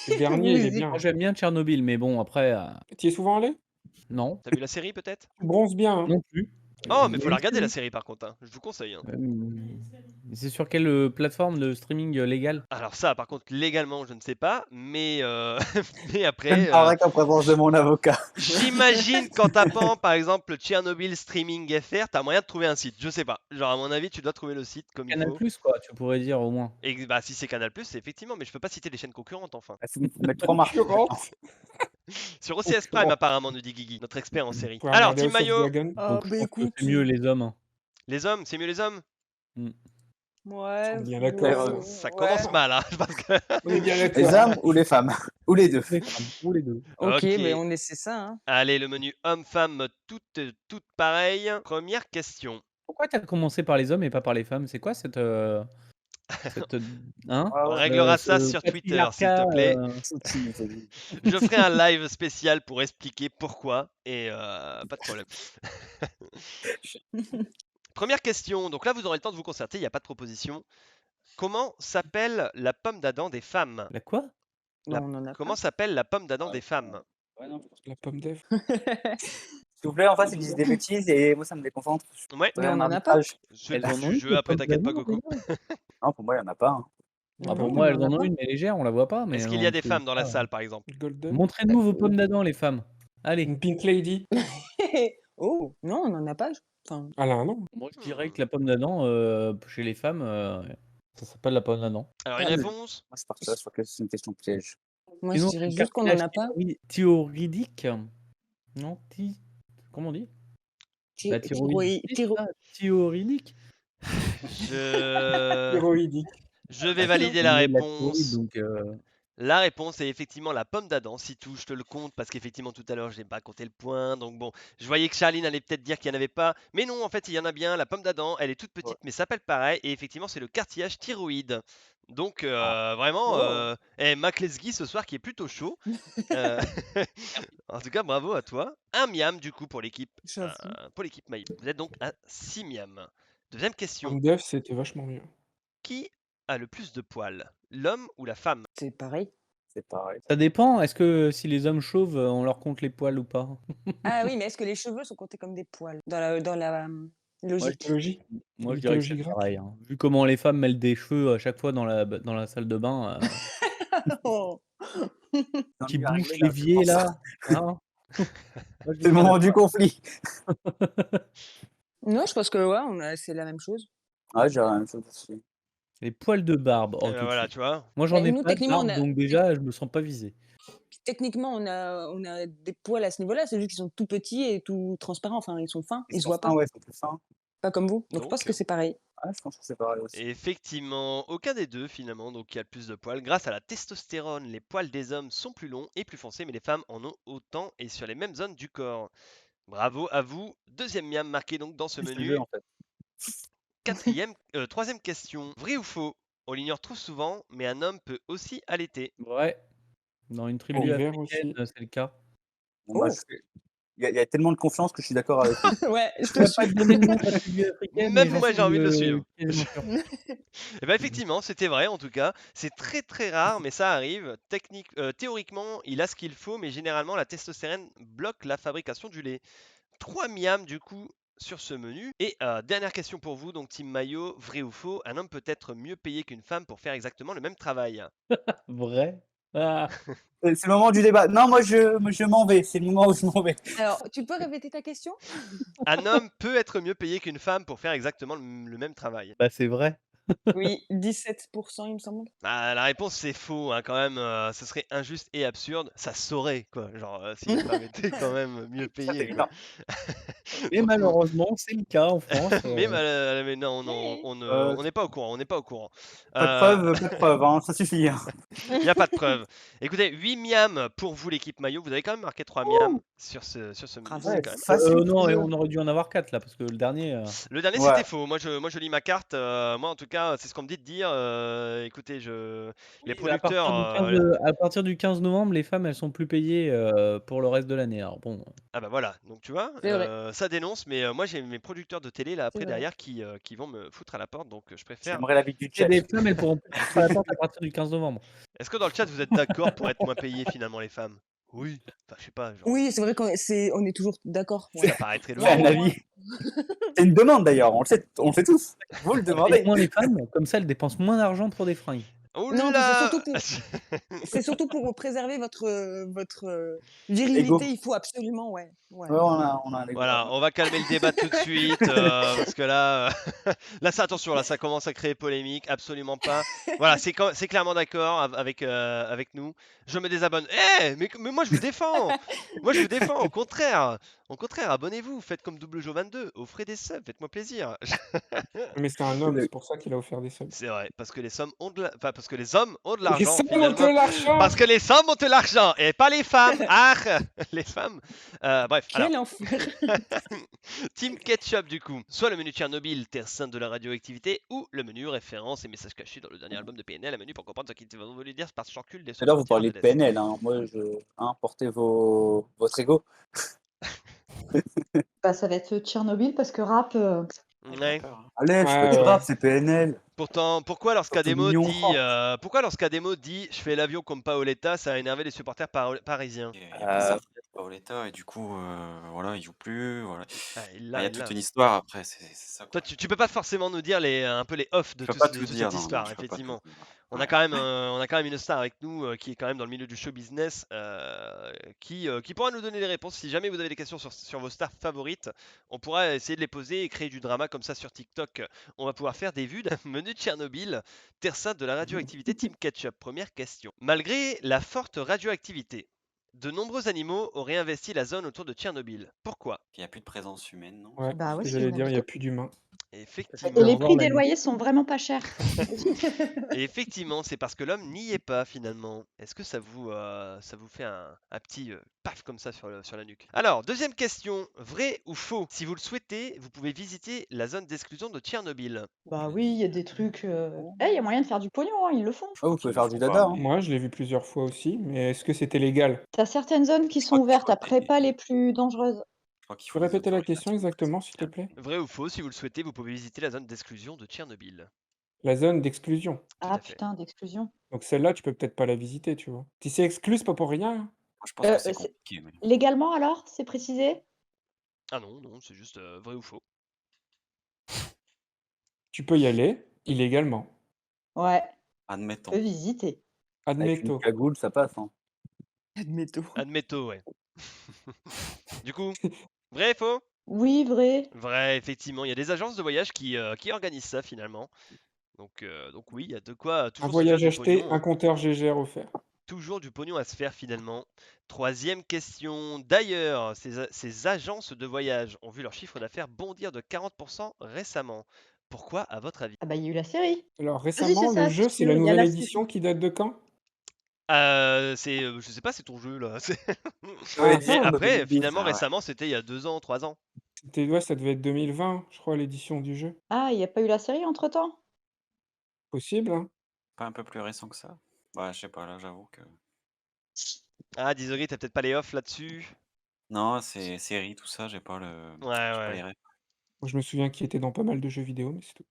Le dernier, il est Vas-y. bien. Moi, j'aime bien Tchernobyl, mais bon, après, Tu y es souvent allé? non, T'as vu la série peut-être? Tu bronzes bien, hein. non plus. Oh, Il mais y a faut la une regarder la série. série par contre, hein. Je vous conseille, hein. C'est sur quelle plateforme de streaming légal? Alors ça, par contre, légalement, je ne sais pas, mais, mais Je ne après, parlerai qu'en présence de mon avocat. j'imagine qu'en tapant, par exemple, Tchernobyl Streaming FR, t'as moyen de trouver un site. Je sais pas. Genre, à mon avis, tu dois trouver le site comme il Canal+, faut. quoi, tu pourrais dire au moins. Et bah, si c'est Canal+, c'est effectivement, mais je peux pas citer les chaînes concurrentes, enfin. Il faut mettre 3 marques. Concurrente. Sur OCS Prime, apparemment, nous dit Guigui, notre expert en série. Faut Alors, regarder Team House of Mayo, Dragon. Ah, Donc, je bah pense que écoute. c'est mieux les hommes. les hommes, c'est mieux les hommes? Ouais. On est bien d'accord. Ça ouais. commence mal, hein, parce que... On est bien Les d'accord. hommes ou les femmes? Ou les deux? Les femmes, ou les deux. Ok, Ok. mais on essaie ça. Hein. Allez, le menu homme-femme, toutes pareilles. Première question. Pourquoi t'as commencé par les hommes et pas par les femmes? C'est quoi cette, hein? On réglera ça ce sur Twitter, s'il patriarcat, te plaît. Vas-y. Je ferai un live spécial pour expliquer pourquoi et pas de problème. Première question. Donc là, vous aurez le temps de vous concerter. Il n'y a pas de proposition. Comment s'appelle la pomme d'Adam des femmes? La quoi? La- Non, on en a Comment s'appelle la pomme d'Adam des femmes? La pomme d'Ève. S'il vous plaît, en face, ils disent des bêtises et moi, ça me déconcentre. Ouais, Mais on Un en a pas. arbitrage. c'est Elles le en but ont du une, jeu. les Après, pommes t'inquiète pas, d'Adam, Coco. Non, pour moi, il n'y en a pas. Hein. Ah, pour Non, moi, on elles en en a ont pas. une, mais légère, on la voit pas. Mais Est-ce qu'il y a on des peut femmes dans la pas. salle, par exemple? Golden. Montrez-nous vos pommes d'Adam, les femmes. Allez. Une Pink Lady. Oh, non, on en a pas. Enfin, Elle a un nom. Moi, je dirais que la pomme d'Adam, chez les femmes, ça s'appelle la pomme d'Adam. Alors, une Ah, mais- réponse? Moi, c'est parti là, je crois que c'est une question piège. moi, je Sinon, dirais un juste qu'on en a cartilage pas. thyroïdique. Non, comment on dit? La thyroïde. Thyroïdique. Je... Héroïdique. Je vais valider la Il y a de réponse. thyroïde, donc, La réponse est effectivement la pomme d'Adam. Si tout, je te le compte parce qu'effectivement tout à l'heure j'ai pas compté le point. Donc bon, je voyais que Charline allait peut-être dire qu'il n'y en avait pas. Mais non, en fait il y en a bien. La pomme d'Adam, elle est toute petite Ouais. mais s'appelle pareil. Et effectivement c'est le cartilage thyroïde. Donc vraiment, Wow. Mac Lesguy ce soir qui est plutôt chaud. Euh, en tout cas bravo à toi. Un miam du coup pour l'équipe Maillot. Vous êtes donc à 6 miam. Deuxième question. Pomme d'Ève, c'était vachement mieux. Qui a le plus de poils? L'homme ou la femme? C'est pareil. C'est pareil. ça dépend. Est-ce que si les hommes chauves, on leur compte les poils ou pas? Ah oui, mais est-ce que les cheveux sont comptés comme des poils dans la logique? Mythologie. Moi, je dirais que Mythologie c'est grecque. pareil, hein. Vu comment les femmes mêlent des cheveux à chaque fois dans la salle de bain, Oh. Non, qui lui, à bouchent régler, là, je l'évier pense. là. Hein Moi, je C'est le dirais moment la du femme. conflit. Non, je pense que ouais, c'est la même chose. Ouais, j'ai la même chose aussi. Les poils de barbe. Oh, Eh ben tout de voilà, suite. tu vois. Moi, j'en Bah, ai nous, pas de techniquement, barbe, donc déjà, je me sens pas visé. techniquement, on a des poils à ce niveau-là. C'est juste qu'ils sont tout petits et tout transparents. Enfin, ils sont fins. Ils se voient pas. Ouais, c'est plus fin. Pas comme vous. Donc, je Donc, pense que c'est pareil. Ouais, je pense que c'est pareil aussi. Effectivement, aucun des deux finalement, donc il y a le plus de poils. Grâce à la testostérone, les poils des hommes sont plus longs et plus foncés, mais les femmes en ont autant et sur les mêmes zones du corps. Bravo à vous. Deuxième miam marqué donc dans ce C'est le menu. jeu, en fait. Troisième question. Vrai ou faux? On l'ignore trop souvent, mais un homme peut aussi allaiter. Ouais. Dans une tribu Hiver africaine, aussi. c'est le cas. Bon, moi, il y a tellement de confiance que je suis d'accord avec lui. Ouais, je Je te peux suis. pas te donner le nom de la tribu africaine, Même mais moi, j'en j'ai envie de le suis, suivre. quasiment sûr. Et bien effectivement, c'était vrai en tout cas. C'est très très rare, mais ça arrive. Théoriquement, il a ce qu'il faut, mais généralement, la testostérone bloque la fabrication du lait. 3 miams du coup sur ce menu. Et dernière question pour vous, donc Team Maillot, vrai ou faux, un homme peut être mieux payé qu'une femme pour faire exactement le même travail? Vrai? Ah. C'est le moment du débat. Non, moi, je m'en vais. C'est le moment où je m'en vais. Alors, tu peux répéter ta question? Un homme peut être mieux payé qu'une femme pour faire exactement le même travail. Bah, c'est vrai. Oui, 17%, il me semble. Ah, la réponse c'est faux, hein, quand même, ce serait injuste et absurde. Ça se saurait, quoi. Genre, si les femmes étaient quand même mieux C'est payées, évident. quoi. Et malheureusement, c'est le cas en France. Mais non, on n'est pas au courant, on n'est pas au courant. Pas de preuve, hein, ça suffit. Hein. Il n'y a pas de preuve. Écoutez, 8 miams pour vous, l'équipe Maillot. Vous avez quand même marqué 3 miams sur ce menu. Bravo. c'est Ouais, quand même- facile. Non, et on aurait dû en avoir 4 là, parce que le dernier. Le dernier, Ouais. c'était faux. Moi, je lis ma carte. Moi, en tout cas, cas, c'est ce qu'on me dit de dire. Écoutez, les À producteurs. partir du 15 novembre, les femmes, elles sont plus payées pour le reste de l'année. Alors bon, Ah bah voilà, donc tu vois, C'est vrai. ça dénonce, mais moi j'ai mes producteurs de télé là C'est après vrai. derrière qui vont me foutre à la porte, donc je préfère. J'aimerais l'avis du et chef. les femmes, elles pourront plus être à la porte à partir du 15 novembre. Est-ce que dans le chat vous êtes d'accord pour être moins payés finalement les femmes? Oui. Enfin, je sais pas, genre, Oui, c'est vrai on est toujours d'accord. ça Ouais. paraît très C'est un logique. avis. C'est une demande d'ailleurs, on le sait tous. Vous le Paye demandez. moins les femmes, comme ça, elles dépensent moins d'argent pour des fringues. Non, puis Oula. c'est surtout pour préserver votre Ego. virilité. Il faut absolument, ouais. Ouais, on a un ego. Voilà, on va calmer le débat tout de suite, parce que là, là, attention, là, ça commence à créer polémique, absolument pas. Voilà, c'est clairement d'accord avec nous. Je me désabonne. Mais moi, je vous défends. Moi, je vous défends. Au contraire, abonnez-vous. Faites comme WJO22. Offrez des subs. Faites-moi plaisir. Mais c'est un homme, c'est pour ça qu'il a offert des subs. C'est vrai, parce que les hommes ont parce que les hommes ont de Les l'argent sommes ont finalement. de l'argent. Parce que les hommes ont de l'argent et pas les femmes. Ah, les femmes. Bref, alors. Quel enfer. Team Ketchup du coup, soit le menu Tchernobyl, terre sainte de la radioactivité, ou le menu référence et messages cachés dans le dernier album de PNL, un menu pour comprendre ce qu'ils vont voulu dire par chancule des Tout à l'heure, vous parliez de l'est. PNL. Hein. Moi, portez votre ego. Bah, ça va être Tchernobyl parce que rap. Ouais. Allez, je Ouais, fais du ouais. rap, c'est PNL. Pourtant, pourquoi lorsqu'Ademo mignon dit, je fais l'avion comme Paoletta, ça a énervé les supporters parisiens. Il y a pas ça, Paoletta, et du coup, voilà, il joue plus. Voilà. Ah, Il y a toute une histoire après, c'est ça. Toi, tu peux pas forcément nous dire un peu les off de Je peux toute pas tout dire, cette non, histoire, je peux pas tout effectivement. dire. On Ouais. a quand même une star avec nous qui est quand même dans le milieu du show business qui pourra nous donner des réponses. Si jamais vous avez des questions sur vos stars favorites, on pourra essayer de les poser et créer du drama comme ça sur TikTok. On va pouvoir faire des vues d'un menu Tchernobyl, terre sainte de la radioactivité Team Ketchup. Première question. Malgré la forte radioactivité, de nombreux animaux auraient investi la zone autour de Tchernobyl. Pourquoi? Il n'y a plus de présence humaine, non? Ouais, Bah ce ouais, que c'est j'allais une dire, il n'y a habitude. plus d'humains. Et Effectivement. les revoir prix la des nuit. loyers sont vraiment pas chers. Et effectivement, c'est parce que l'homme n'y est pas finalement. Est-ce que ça vous fait un petit paf comme ça sur la nuque? Alors, deuxième question, vrai ou faux? Si vous le souhaitez, vous pouvez visiter la zone d'exclusion de Tchernobyl. Bah oui, il y a des trucs. Il y a moyen de faire du pognon, hein, ils le font. Oh, vous pouvez faire du dada. Hein. Moi, je l'ai vu plusieurs fois aussi, mais est-ce que c'était légal? T'as certaines zones qui Je sont crois ouvertes, qu'il après faut pas les plus dangereuses. Je crois qu'il Tu faut peux des répéter la question autorisations exactement, s'il te spéciales. plaît? Vrai ou faux? Si vous le souhaitez, vous pouvez visiter la zone d'exclusion de Tchernobyl. La zone d'exclusion. Tout Ah à fait. putain, d'exclusion. Donc celle-là, tu peux peut-être pas la visiter, tu vois. Si c'est exclu, c'est pas pour rien. Hein. Moi, je pense que c'est c'est- compliqué. Mais... Légalement alors, c'est précisé? Ah non, c'est juste vrai ou faux. Tu peux y aller illégalement. Ouais, tu Admettons. peux visiter. Avec une Admetto. cagoule, ça passe. Hein. Admettons. Admetto, ouais. Du coup, vrai, faux? Oui, vrai. Vrai, effectivement, il y a des agences de voyage qui organisent ça finalement. Donc oui, il y a de quoi Un toujours se faire voyage du acheté, pognon, un hein. compteur GGR offert. Toujours du pognon à se faire finalement. Troisième question. D'ailleurs, ces agences de voyage ont vu leur chiffre d'affaires bondir de 40% récemment. Pourquoi, à votre avis? Ah bah il y a eu la série. Alors Vas-y, récemment, c'est le ça, jeu, c'est il la y a nouvelle la édition qui date de quand? Je sais pas, c'est ton jeu là. Ah, Et après, finalement, Ah ouais. récemment, c'était il y a 2 ans, 3 ans. ouais, ça devait être 2020, je crois, l'édition du jeu. Ah, il n'y a pas eu la série entre-temps? Possible, hein? Pas un peu plus récent que ça? Bah, je sais pas, là, j'avoue que. Ah, désolé, t'as peut-être pas les off là-dessus. Non, c'est série, tout ça, j'ai pas Ouais. les rêves. Moi, je me souviens qu'il était dans pas mal de jeux vidéo, mais c'est tout.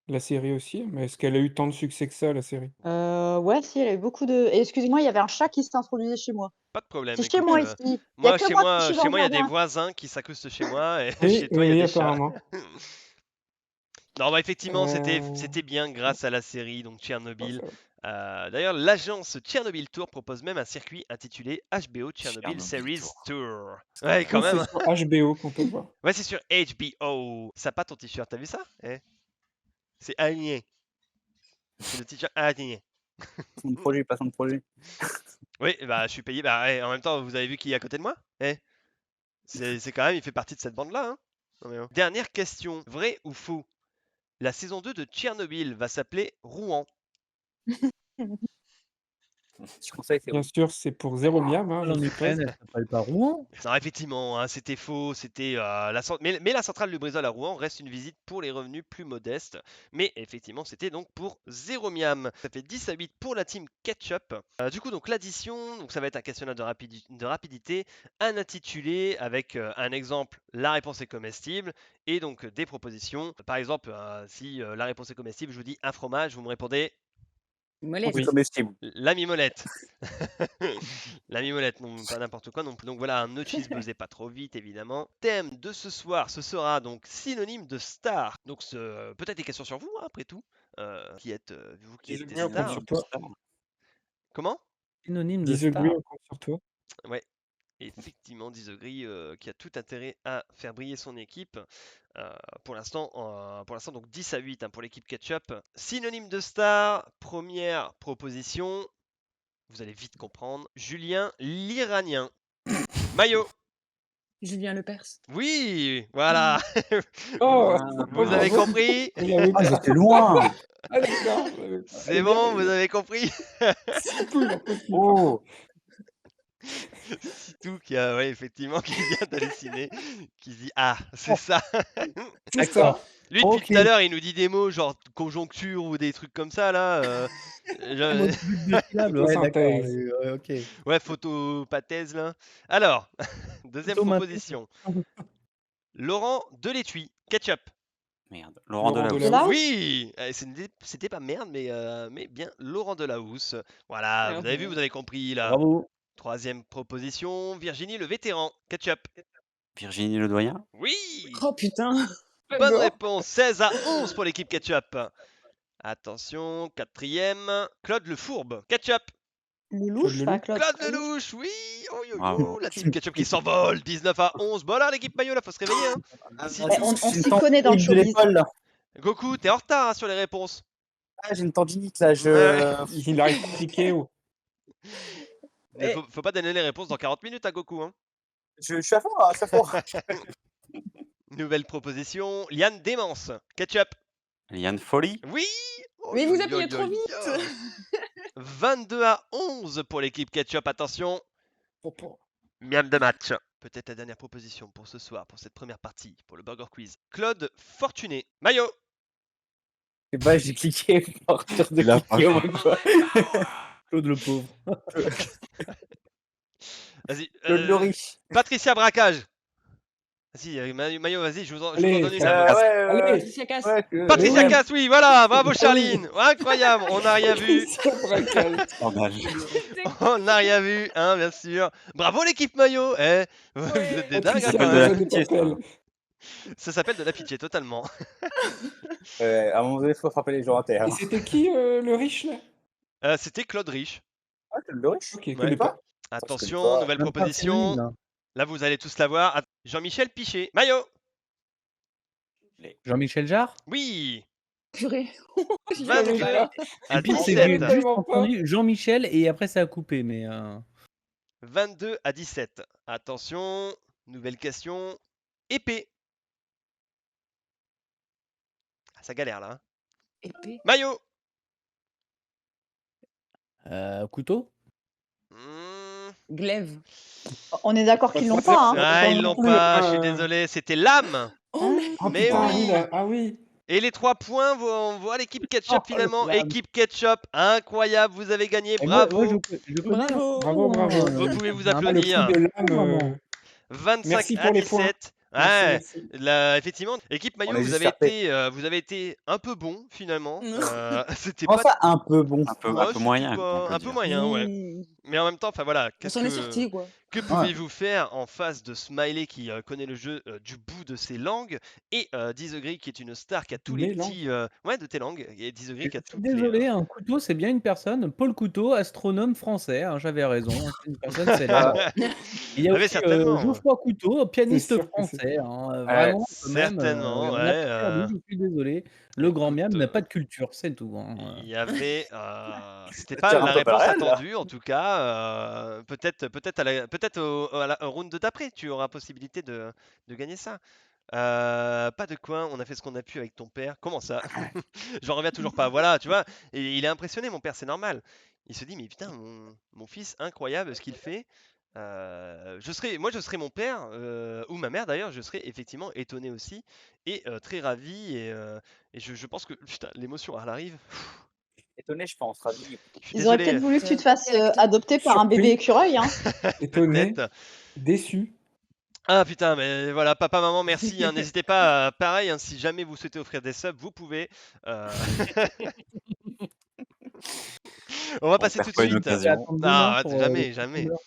La série aussi, mais est-ce qu'elle a eu tant de succès que ça, la série? Ouais, si, elle a eu beaucoup de. Et excusez-moi, il y avait un chat qui s'est introduit chez moi. Pas de problème, C'est chez écoute. moi ici. Il n'y a Moi, que chez moi qui moi, suis dans chez le moi, il y a des jardin. voisins qui s'accostent chez moi et Oui, chez toi, il y a oui, des chats. apparemment. Non, bah effectivement, Euh, c'était bien grâce à la série, donc oh, Tchernobyl. ça va. D'ailleurs, l'agence Tchernobyl Tour propose même un circuit intitulé HBO Tchernobyl Tchernobyl Series Tour. Tour. Ouais, quand Oui, même. c'est sur HBO qu'on peut le voir. Ouais, c'est sur HBO. Ça pas ton t-shirt, t'as vu ça? C'est aligné. C'est le t-shirt aligné. Son projet, pas son projet. Oui, bah je suis payé. Bah en même temps, vous avez vu qui est à côté de moi? C'est quand même, il fait partie de cette bande-là. Hein. Non, mais oh. Dernière question, vrai ou faux? La saison 2 de Tchernobyl va s'appeler Rouen. Je conseille, c'est Bien sûr, c'est pour 0 miam, hein, En je suppose. Ukraine, elle s'appelle pas Rouen. Non, effectivement, hein, c'était faux. C'était mais la centrale Lubrizol à Rouen reste une visite pour les revenus plus modestes. Mais effectivement, c'était donc pour 0 miam. Ça fait 10-8 pour la team Ketchup. Du coup, donc l'addition, donc ça va être un questionnaire de rapidité, un intitulé avec un exemple, la réponse est comestible, et donc des propositions. Par exemple, si la réponse est comestible, je vous dis un fromage, vous me répondez Molette. c'est comestible. la mimolette. La mimolette, non, pas n'importe quoi non plus. Donc voilà, un no cheese buzzé pas trop vite, évidemment. Thème de ce soir, ce sera donc synonyme de star. Donc peut-être des questions sur vous, hein, après tout. Vous qui êtes des Disagree, on compte stars. sur toi. Comment? Synonyme de Disagree, star. on compte sur toi. Ouais, effectivement, Disagree qui a tout intérêt à faire briller son équipe. Pour l'instant, donc 10-8 hein, pour l'équipe Ketchup. Synonyme de star, première proposition. Vous allez vite comprendre. Julien l'Iranien. Maillot. Julien Lepers. Oui, voilà. Oh, Vous avez bravo. compris? On l'avait Ah, pas. j'étais loin. Ah d'accord, je l'avais pas. C'est bon, vous avez compris? Sitou, il en peut plus. Oh, Sitou qui a, ouais, effectivement, qui vient d'halluciner, qui se dit ah, c'est ça. C'est ça. D'accord. Lui depuis Ok. tout à l'heure, il nous dit des mots genre conjoncture ou des trucs comme ça là. Mot de deux syllabes, ouais, d'accord. Photosynthèse. Ouais, ok. Ouais, photopathèse là. Alors, deuxième Photomathèse. proposition. Laurent Deléthuis, Ketchup. Merde. Laurent Laurent Delahousse. Delahousse. Oui, c'était pas merde, mais bien Laurent Delahousse. Voilà, vous avez vu, Bravo. vous avez compris là. Bravo. Troisième proposition, Virginie le vétéran, Ketchup. Virginie Ledoyen. Oui, Oh putain. bonne J'adore. réponse, 16-11 pour l'équipe Ketchup. Attention, quatrième, Claude le Fourbe, Ketchup. Lelouch, enfin Claude. Claude Lelouch, oui, oh, yo, yo, Bravo. la team Ketchup qui s'envole, 19-11. Bon là, l'équipe Maillot, là, faut se réveiller. Hein. Si- on s'y connaît dans le de showbiz. l'école, là. Goku, t'es en retard hein, sur les réponses. Ah, j'ai une tendinite, là. Ouais. Il arrive pas à cliquer. Ou... Mais Eh. faut pas donner les réponses dans 40 minutes à Goku. Hein. Je suis à fond, là. Je suis à fond. Nouvelle proposition, Liane Démence, Ketchup. Liane Folly. Oui. Oh, Mais yo, vous yo, appuyez yo, trop yo. vite. 22-11 pour l'équipe Ketchup, attention. Miam de match. Peut-être la dernière proposition pour ce soir, pour cette première partie, pour le Burger Quiz. Claude Fortuné, Maillot. Et bah, j'ai cliqué pour retour de Il a pas cliquer au moins, quoi. Claude le pauvre. Vas-y. Claude le riche. Patricia Braquage. Vas-y, Maillot, vas-y, je vous en Allez, donne une. allez. Patricia Cass. Patricia oui. Cass, oui, voilà, bravo Charline. Incroyable, on n'a rien vu. Scandale. On n'a rien vu, hein, bien sûr. Bravo l'équipe Maillot. Eh, vous êtes des dingues hein, Patricia quand de la même. pitié, ça. Ça s'appelle de la pitié, totalement. À un moment donné, il faut frapper les gens à terre. Et c'était qui le riche là? C'était Claude Rich. Ah, Claude le riche. Ok, Ouais. connais pas. Attention, pas. nouvelle Même pas proposition. synonyme, là. Là, vous allez tous la voir. Jean-Michel Pichet. Maillot. Jean-Michel Jarre. Oui. Purée. J'y 22 arrive pas. à Le pire, c'est 17. que j'ai juste Tellement pas. entendu Jean-Michel et après ça a coupé. Mais 22 à 17. Attention, nouvelle question. Épée. Ah, ça galère là. Hein. Épée. Maillot. couteau. Hmm. Glaive. On est d'accord qu'ils l'ont pas. Hein. Ah, ils l'ont pas, je suis désolé. C'était lame. Oh, mais... Oh Mais putain, oui. là. Ah oui. Et les 3 points, on voit l'équipe Ketchup Oh, finalement. le flamme. Équipe Ketchup, incroyable, vous avez gagné, Et moi, bravo. je connais. Bravo. Bravo, bravo. Vous pouvez vous Ah, Ah, le applaudir. coup de l'âme. Vraiment. 25 Merci à pour les points. 17. Merci, Ouais, merci. effectivement, équipe Maillot, On est vous juste avez fair-play. vous avez été un peu bon finalement. C'était Comment pas ça, un peu bon? Un peu, ouais, un peu c'était moyen. pas- on peut un peu dire. moyen, ouais. Mais en même temps, enfin voilà, On s'en est sorti quoi. que pouvez-vous faire en face de Smiley qui connaît le jeu du bout de ses langues et Disagree qui est une star qui a tous les Mes petits ouais de tes langues et Disagree qui a Je suis toutes les désolé, un couteau, c'est bien une personne. Paul Couteau, astronome français, hein, j'avais raison. C'est une personne célèbre. Il y a Ah, mais aussi certainement. Geoffroy Couteau, pianiste sûr que c'est- français. Hein, vraiment, quand même. certainement, On ouais, a pas perdu, je suis désolé. Le grand écoute, miam n'a pas de culture, c'est tout. Hein. Il y avait, c'était Ça pas tire un la peu par réponse la haine, là. attendue en tout cas. Peut-être au round d'après, tu auras possibilité de gagner ça. Pas de coin, on a fait ce qu'on a pu avec ton père. Comment ça? J'en reviens toujours pas. Voilà, tu vois, et il est impressionné, mon père, c'est normal. Il se dit, mais putain, mon fils, incroyable ce qu'il fait. Moi, je serais mon père, ou ma mère d'ailleurs, je serais effectivement étonné aussi, et très ravi, et je pense que, putain, l'émotion, elle arrive. Étonné, je pense, ravi. Je suis Ils auraient désolé, peut-être voulu que tu te fasses Direct. adopter par un bébé Surpris. écureuil, hein. Étonné, peut-être. déçu. Ah putain, mais voilà, papa, maman, merci, hein, n'hésitez pas, pareil, hein, si jamais vous souhaitez offrir des subs, vous pouvez. On va On passer tout perd de pas une suite. Faut occasion. attendre demain Ah, pour les jamais, petites jamais. couleurs.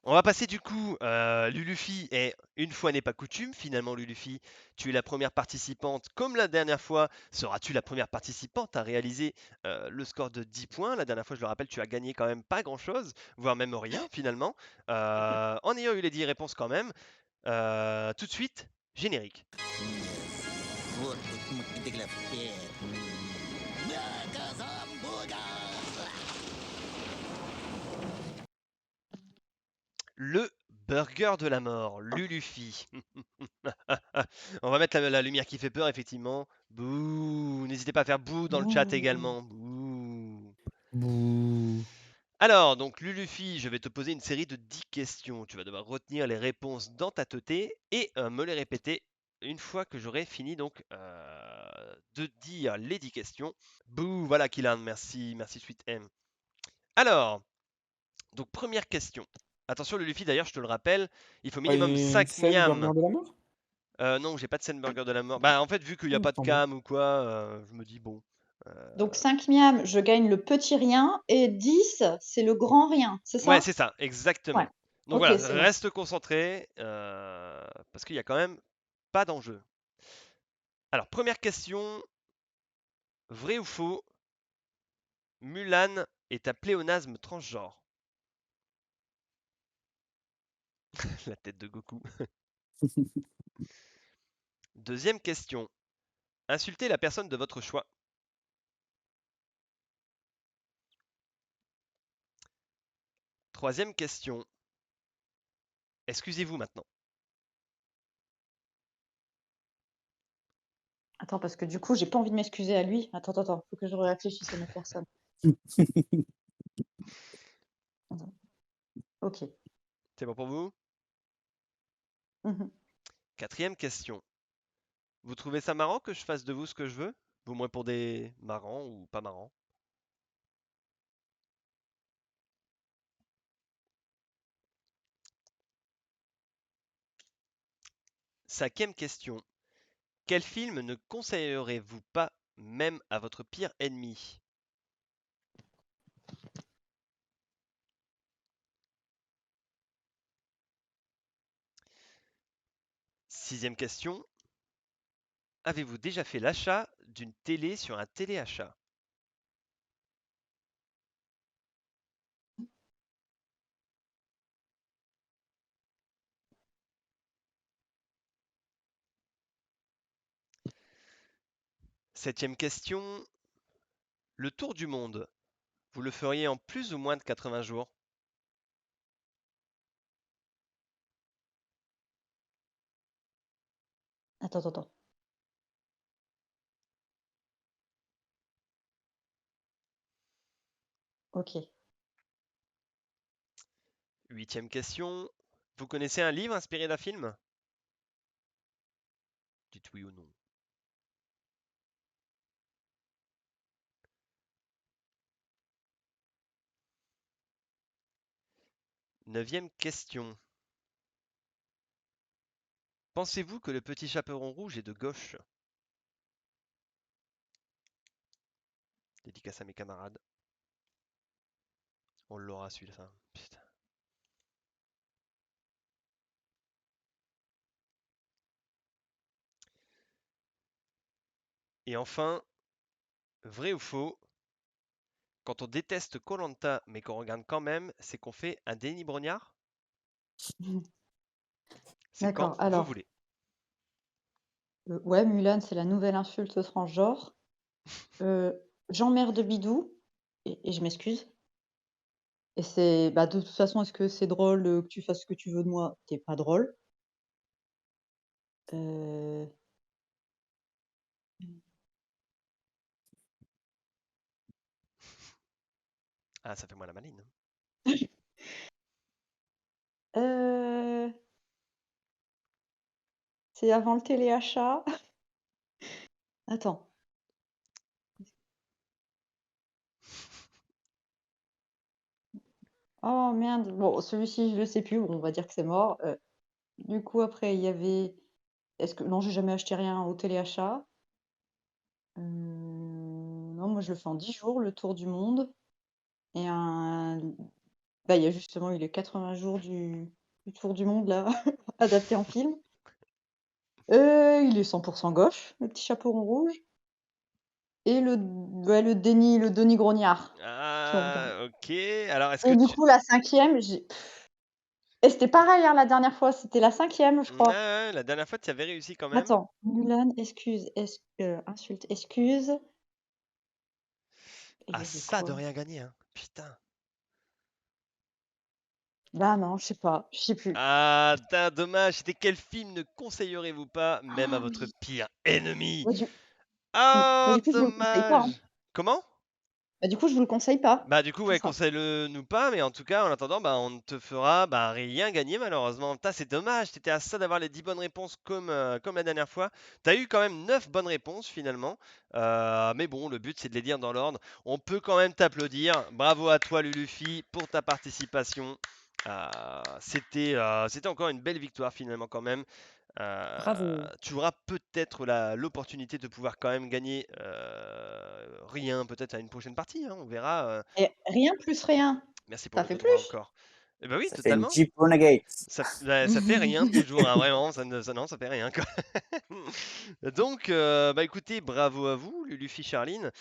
On va passer du coup, Lulufi est une fois n'est pas coutume. Finalement, Lulufi, tu es la première participante. Comme la dernière fois, seras-tu la première participante à réaliser le score de 10 points? La dernière fois, je le rappelle, tu as gagné quand même pas grand-chose, voire même rien finalement, en ayant eu les 10 réponses quand même. Tout de suite, générique. Le burger de la mort, Lulufi. On va mettre la lumière qui fait peur, effectivement. Bouh. N'hésitez pas à faire bouh dans le chat Ouh. également. Bouh. Bouh. Alors, donc Lulufi, je vais te poser une série de 10 questions. Tu vas devoir retenir les réponses dans ta teuté et me les répéter une fois que j'aurai fini donc de dire les 10 questions. Bouh, voilà Kylian, merci, merci Sweet M. Alors, donc première question. Attention Lulufi, d'ailleurs, je te le rappelle, il faut minimum Et une 5 scène miams. burger de la mort? Non, j'ai pas de scène burger de la mort. Bah, en fait, vu qu'il n'y a Il me pas de semblait. cam ou quoi, je me dis bon. Donc 5 miams, je gagne le petit rien et 10, c'est le grand rien, c'est Ouais, ça? c'est ça, Ouais. exactement. Donc OK, voilà, c'est bon. reste concentré, parce qu'il y a quand même pas d'enjeu. Alors, première question, vrai ou faux, Mulan est un pléonasme transgenre? La tête de Goku. Deuxième question, insultez la personne de votre choix. Troisième question, excusez-vous maintenant. Attends, parce que du coup, j'ai pas envie de m'excuser à lui. Attends, faut que je réfléchisse à mes personnes. Attends. OK. C'est bon pour vous? Mmh. Quatrième question, vous trouvez ça marrant que je fasse de vous ce que je veux? Vous moins pour des marrants ou pas marrants? Cinquième question. Quel film ne conseillerez-vous pas même à votre pire ennemi? Sixième question. Avez-vous déjà fait l'achat d'une télé sur un téléachat? Septième question. Le tour du monde, vous le feriez en plus ou moins de 80 jours? Attends. OK. Huitième question. Vous connaissez un livre inspiré d'un film? Dites oui ou non. Neuvième question. Pensez-vous que le petit chaperon rouge est de gauche? Dédicace à mes camarades. On l'aura celui-là. Putain. Et enfin, vrai ou faux, quand on déteste koh mais qu'on regarde quand même, c'est qu'on fait un déni brognard? C'est quand D'accord, vous alors, voulez. ouais, Mulan, c'est la nouvelle insulte transgenre. J'emmerde Bidou et je m'excuse et c'est bah, de toute façon, est-ce que c'est drôle, que tu fasses ce que tu veux de moi? Tu pas drôle. Heu, Ah, ça fait moins la maline. C'est avant le téléachat. Attends. Oh merde. Bon, celui-ci, je le sais plus. Bon, on va dire que c'est mort. Du coup, après, il y avait. Non, j'ai jamais acheté rien au téléachat. Non, moi, je le fais en 10 jours, le tour du monde. Et bah, il y a justement eu les 80 jours du tour du monde, là, adapté en film. Il est 100% gauche, le petit chapeau rond rouge. Et le Denis Grognard. Ah, ok. Alors, est-ce que Et du tu... coup, la 5e, et c'était pareil, hein, la dernière fois, c'était la 5e, je crois. Ouais, la dernière fois, tu avais réussi quand même. Attends, Mulan, excuse, insulte, excuse. Il y Ah, avait ça de quoi? rien gagner, hein. Putain. Bah non, je sais pas, je sais plus. Ah, putain, dommage. C'était quel film ne conseillerez-vous pas, même à Ah votre oui. pire ennemi? Bah, du... bah, Ah, du coup, je vous le conseille pas, hein. dommage. Comment? Bah, du coup, je vous le conseille pas. Bah du coup C'est ouais, ça. conseille-le nous pas, mais en tout cas en attendant bah on ne te fera bah rien gagner malheureusement. Putain, c'est dommage, t'étais à ça d'avoir les 10 bonnes réponses comme la dernière fois. T'as eu quand même 9 bonnes réponses finalement. Mais bon, le but c'est de les dire dans l'ordre. On peut quand même t'applaudir. Bravo à toi Lulufi pour ta participation. C'était encore une belle victoire finalement quand même. Bravo. Tu auras peut-être l'opportunité de pouvoir quand même gagner rien peut-être à une prochaine partie, hein, on verra. Et rien plus rien. Merci pour Ça les fait 2 droits plus. encore. Eh ben oui, Ça fait une totalement. Jeep Renegade. Ça fait rien toujours, hein, vraiment, non, ça fait rien quoi. Donc, bah écoutez, bravo à vous, Lulufi Charline.